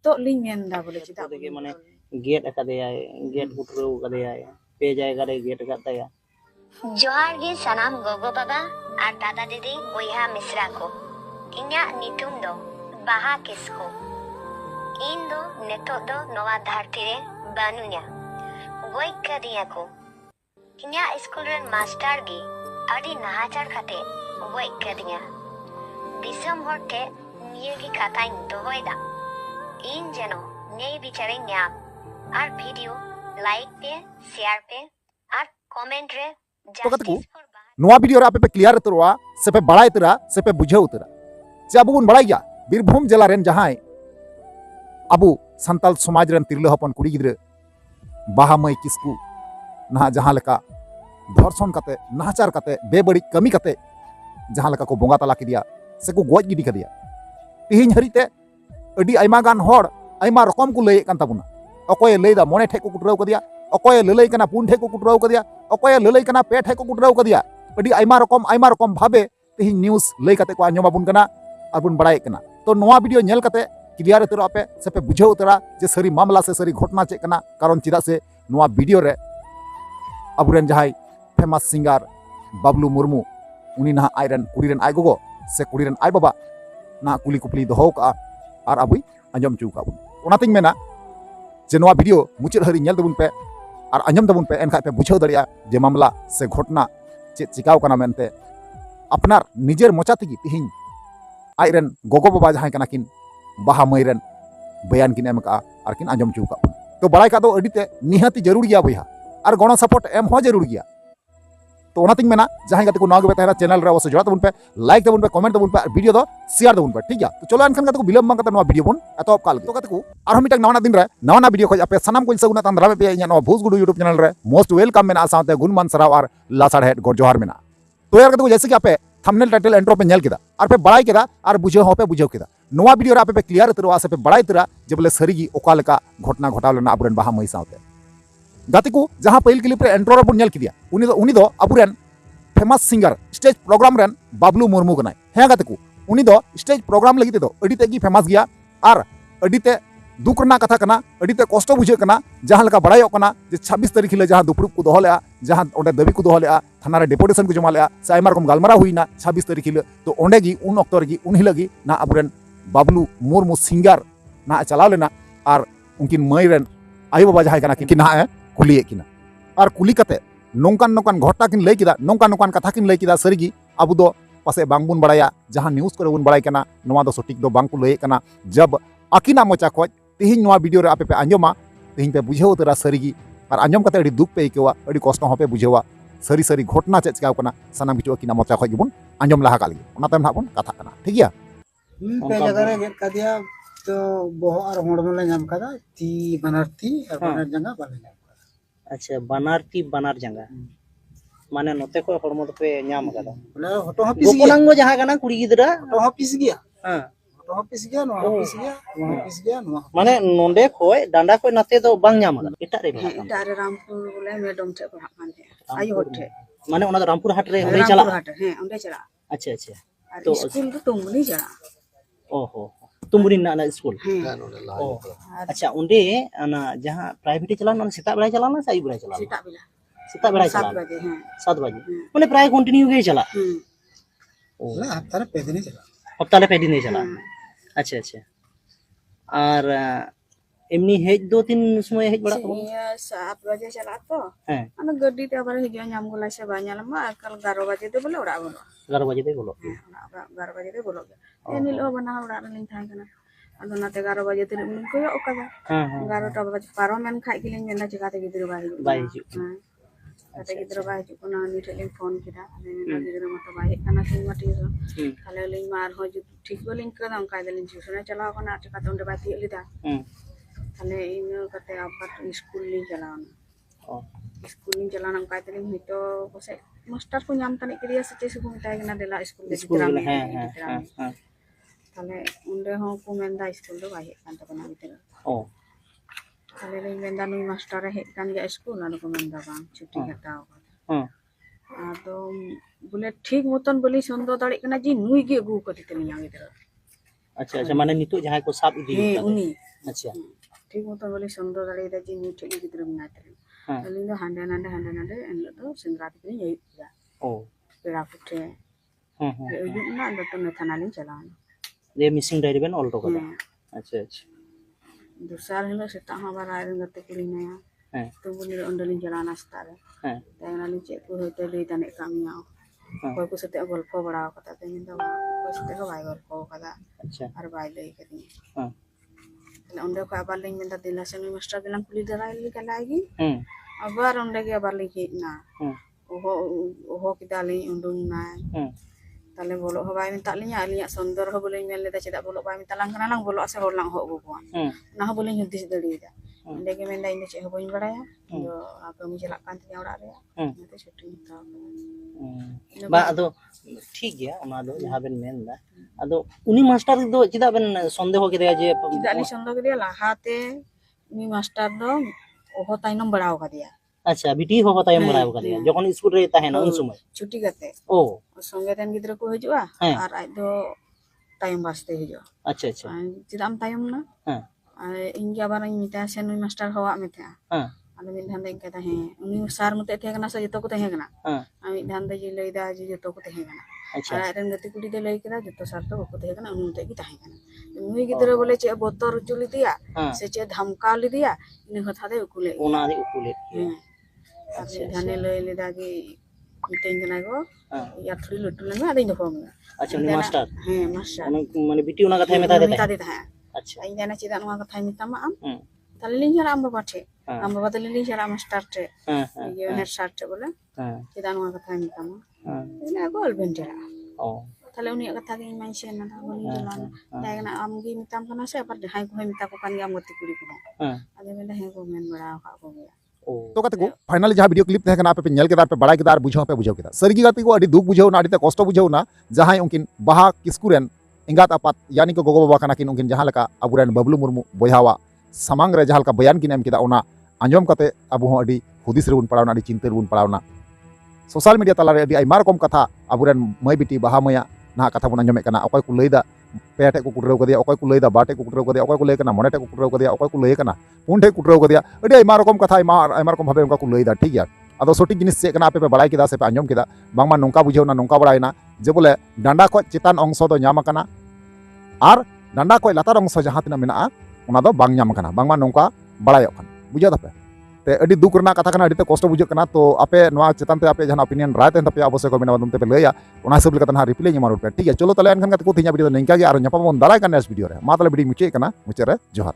तो लिंग मेंदा बोले चिता के माने गेट अकादेयाय गेट उठरो कदेयाय पे जायगा रे गेट अकादया जोहार गे सनाम गोगो बाबा और दादा दीदी बोया मिश्रा को इन्या नितुम दो बाहा किसको इन दो नेतो दो नवा धरती रे बानुnya गोई कदिया को इन्या स्कूल रे मास्टर गी अडी नहाचार खाते गोई कदिया दिसम होटे निये की कथा दोहोयदा इन जनो नई बिचारे न्याम और वीडियो लाइक पे शेयर पे और कमेंट रे नोआ वीडियो रे आपे क्लियर उतरवा से पे बड़ा उतरा से पे बुझे उतरा जे अब बन बड़ा बीरभूम जिला रेन जहां अब संताल समाज रेन तिरले हपन कुड़ी गिद्रे बाहा मई किस्कू ना जहां लेका धर्षण काते नाचार काते बेबड़ी कमी काते जहां लेका को बोंगा तला किदिया से को गोज गिडी कदिया तिहिन हरिते अडी आइमा गान होड़ आइमा रकम को लय कान ताबुना अकोय लयदा मोने ठे को कुटराव कदिया अकोय ललय कना पुन ठे को कुटराव कदिया अकोय ललय कना पे ठे को कुटराव कदिया अडी आइमा रकम भाबे तिहिन न्यूज़ लय काते को आंजमाबुन कना और बुन बड़ाय कना तो नोआ वीडियो नेल काते क्लियर उतरा पे से पे बुझे उतरा जे सरी मामला से सरी घटना चे कना कारण चिदा से नोआ वीडियो रे अबुरेन जहाय फेमस सिंगर बाबलू मुर्मू उनी ना आयरन कुड़ीरन आय गोगो से कुड़ीरन आय बाबा ना कुली कुपली दोहो का और अबुई आंजम चू का बुन ओनातिन मेना जे नोआ वीडियो मुचाद हरी नेल तबुन पे और आंजम तबुन पे एनखा पे बुझे दरिया जे मामला से घटना चे चिकाव कना मेनते अपनार निजेर मोचा तगी तिहिन आयरन गोगो बाबा जहां कना किन बाहा मईरन बयान किन एम का और किन आंजम चू का तो बड़ाई का तो अडीते निहाती जरूर गया बया और गणो सपोर्ट एम हो जरूर गया तो ओनातिन मेना जहां गाते को नाग बेता चैनल रे वस जोड़ा तबुन पे लाइक तबुन पे कमेंट तबुन पे वीडियो दो शेयर तबुन पे ठीक गया तो चलो एनखान गाते को बिलम मांगते नो वीडियो बुन एतो काल तो गाते को आरो मिटक नवाना दिन रे नवाना वीडियो खज आपे सनाम को सगुना तान दारामे पे नो भूस गुडू यूट्यूब चैनल रे मोस्ट वेलकम मेना साथे गुणमान सराव और लासाड़ हेड गोर जोहार मेना तो यार गाते को जैसे कि आपे थंबनेल टाइटल एंट्रो पे नेल केदा और पे बड़ाई केदा और बुझे हो पे बुझे केदा नोआ वीडियो रे आपे पे क्लियर उतरवा से पे बड़ाई उतरा जे बोले सरीगी ओका लेका घटना घटाव लेना अबुरेन बाहा मई साथे गाते को जहां पहिल क्लिप रे एंट्रो रे बुन नेल किदिया उनी दो अबुरेन फेमस सिंगर स्टेज प्रोग्राम रेन बाबलू मुर्मू कनाय हे गाते को उनी दो स्टेज प्रोग्राम लगी दो अडीते गी फेमस गया और अडीते दुख रना कथा कना अडीते कष्ट बुझे कना जहां लेका बड़ायो कना जे 26 तारीख ले जहां दुपड़ुब को दोहलेआ जहां ओडे दबी को दोहलेआ थाना रे डेपुटेशन को जमालेआ से आयमा रकम गालमारा हुईना 26 तारीख ले तो ओंडे गी उन अक्तो रे गी उन हिलगी ना अबुरेन बाबलू मुर्मू सिंगर ना चलाव लेना और उनकिन मई रेन आयो बाबा जहां कना किन ना कुलिए किना और कुली कते नोंकान नोंकान घटना किन लय किदा नोंकान नोंकान कथा किन लय किदा सरीगी अब दो पासे बांग बुन बड़ाया जहां न्यूज़ करे बुन बड़ाय कना नोवा दो सटीक दो बांग को लय कना जब आकिना मोचा खोज तिहिन नोवा वीडियो रे आपे पे आंजमा तिहिन पे बुझे उतरा सरीगी और आंजम कते अडी दुख पे इकेवा अडी कष्ट हो पे बुझेवा सरी सरी घटना चे चिकाव कना सनाम किचु आकिना मोचा खोज बुन आंजम लहा काली ओना तम ना बुन कथा कना ठीक गया पे जगह रे गेट कदिया तो बोहो और होड़म ले नाम कदा ती बनारती और बनार जंगा बाले नाम अच्छा बनारती बनार जंगा माने नोते को हड़मो पे नाम कदा बोले हटो हपिस गया गोपनांगो जहां कना कुड़ी गिदरा हटो हपिस गया हां हटो हपिस गया नो हपिस गया नो हपिस गया नो माने नोंडे खोय डांडा खोय नाते तो बांग नाम कदा एटा रे एटा रे रामपुर बोले मैडम ठे पढ़ा कान थे आयो होठे माने ओना रामपुर हाट रे ओंडे चला हां ओंडे चला अच्छा अच्छा तो स्कूल तो तुमनी चला ओहो तुमरी ना स्कूल अच्छा उंडे ना जहां प्राइवेट चला ना सेता बेला चला ना साई बेला चला सेता बेला चला 7 बजे हां 7 बजे माने प्राय कंटिन्यू गे चला ना हफ्ता रे पे दिन चला हफ्ता ले पे दिन चला अच्छा अच्छा और एमनी हेज दो तीन समय हेज बड़ा तो 7 बजे चला तो हां अन गड्डी ते आबार हिजो नाम गोला से बाኛल मा कल 11 बजे ते बोले ओड़ा बोलो 11 बजे ते बोलो 11 बजे ते बोलो एनिल ओ बना ओड़ा लिन थाय कना अदो नाते 11 बजे ते उन को ओकादा हां 11 बजे पारो मेन खाइ किलिन मेना चिकाते गिद्रो बाई हिजु हां ताते गिद्रो बाई हिजु कोना निटे लिन फोन किदा ने गिद्रो मत बाई कना सिन मटी ताले लिन मार हो जु ठीक बोलिन कदा अंका दलिन ट्यूशन चला कना चिकाते उंडे बाती लिदा ताले इन कते आबार स्कूल लिन चलाना स्कूल लिन चलाना अंका दलिन हितो कोसे मास्टर को नाम तने करिया से से को मिटाय कना देला स्कूल ले हां ताले उंडे हो को मेंदा स्कूल दो बाई कान तो कना बितर ओ ताले ले मेंदा नुई मास्टर हे कान या स्कूल ना को मेंदा बांग छुट्टी हटाओ हां आदो बोले ठीक मतन बोली संदो दाड़ी कना जी नुई गे गु कति तनी आगे दर अच्छा अच्छा माने नितो जहां को साब इदी उनी अच्छा ठीक मतो बोले संदो दाड़े दा जी नी ठेली गिद्र में नाते हाँ अलिंग दो हांडे नांडे एन तो सेंद्रा की यही जा ओ पेड़ा पुठे अयुब ना अंदर तो थाना लिंग चलाना ये मिसिंग डायरी बेन ऑल तो कदा अच्छा अच्छा दूसरा हिलो सेता हां बार आयरन गते कुड़ी नया हाँ तो बोले अंडलिंग चलाना स्टार हाँ तायना लिंग चेक को होते ले तने कामिया कोई को सते गल्प बड़ा कता ते मिंदा कोई सते को बाय गल्प कदा अच्छा और बाय लई कदी हाँ उन्हें को आबार लिंग मिंदा दिला संग मास्टर दिलां कुली दराई ली कलागी आबार उन्हें के आबार लिंग ना ओहो किदाली उंडुंग ना ताले बोलो हवाई मिंता लिंग आलिया सुंदर हो बोले मेल लेदा चेदा बोलो बाय मिंता लांग ना बोलो असे होर लांग हो गो ना हो बोले हिंदी दड़ी दा इंदे के मेंदा इन चे हो बइन बड़ाया जो आप मी चला कान तिया ओड़ा रे नते छुट्टी मिता बा अदो ठीक गया ओना दो जहां बेन मेनदा अदो उनी मास्टर दो चिदा बेन संदेह केदया जे दाली संदो के लाहाते मी मास्टर दो ओहो ताइनम बड़ाव का दिया अच्छा बिटी हो तायम बड़ाव कदिया जखन स्कूल रे ताहेना उन समय छुट्टी करते ओ संगे तेन गिद्र को हिजुआ और आज दो टाइम वास्ते हिजुआ अच्छा अच्छा चिदाम टाइम ना हां इन के बार इन मिता से नुई मास्टर हवा में था हां आदो मिन धान दे कता है उनी सार मते थे कना से जतो को थे कना हां आमी धान दे जे लईदा जे जतो को थे कना अच्छा आरन गति कुड़ी दे लई कदा जतो सार तो को थे कना उनी मते की थे कना नुई गिद्र बोले चे बोतर चुली दिया से चे धमका ली दिया इन कथा दे उकुले ओना रे उकुले अच्छा धाने लई लेदा की मिटेन कना गो या थोड़ी लटू लंगा आदि दो फोम अच्छा उनी मास्टर हां मास्टर माने बिटी ओना कथा मेता देता है अच्छा इन जाना चिदा नवा कथा मितामा आम तलिलिंग जरा आम बाबा ठे आम बाबा तलिलिंग जरा मास्टर ठे ये हेड स्टार्ट ठे बोले चिदा नवा कथा मितामा ina gol benjara O tale uni kata gi mention na boli jalan dai na am gi mitam kana se par hai ko mita ko kan am goti kuri ko ade mena he ko men bada ka ko gya तो कहते को finally जहाँ video clip तहकना पे nail Kedar पे बड़ा केदार बुझाव पे बुझाव केदा सरगी गाती को अडी दुख बुझाव ना अडी कष्ट बुझाव ना जहाँ उनकिन बाहा किस्कुरेन इंगात आपात यानी को गोगो बाबा कना किन उनकिन जहाँ लका अबुरेन बबलू मुर्मू बोयावा सामांग रे जहाँ लका बयान किन एम केदा ओना आंजम कते अबु हो अडी हुदिस रे बुन पड़ावना अडी चिंता रे बुन पड़ावना सोशल मीडिया तला रे अडी आइमा रकम कथा अबुरेन मई बिटी बाहा मया ना कथा बुन आंजमे कना अकय को लैदा पे टे को कुटराव कदिया अकय को लैदा बाटे को कुटराव कदिया अकय को लैय कना मने टे को कुटराव कदिया अकय को लैय कना पुन टे कुटराव कदिया अडी आइमा रकम कथा आइमा रकम भाबे उनका को लैदा ठीक गया अदो सटीक जिनिस चेक कना पे बड़ाई केदा से पे आंजम केदा बांगमा नोंका बुझावना नोंका बड़ायना जे बोले डांडा को चितान अंश दो ᱧᱟᱢ कना आर डांडा को लातार अंश जहां तना मेना ओना दो बांग ᱧᱟᱢ कना बांगमा नोंका बड़ायोक कना बुझा दपे ते अडी दुख रना कथा कना अडी ते कष्ट बुझ कना तो आपे नोआ चितान ते आपे जहां ओपिनियन राय तेन तपे अवश्य कमेंट माध्यम ते पे लैया ओना हिसाब लेका तना रिप्लाई ᱧᱟᱢᱟ पे ठीक है चलो तले एनखान को थिया वीडियो निंका गे आरो ᱧᱟᱯᱟᱢ ᱵᱚᱱ ᱫᱟᱨᱟᱭ ᱠᱟᱱ नेक्स्ट वीडियो रे मा तले वीडियो मुचे कना मुचे रे जोहार।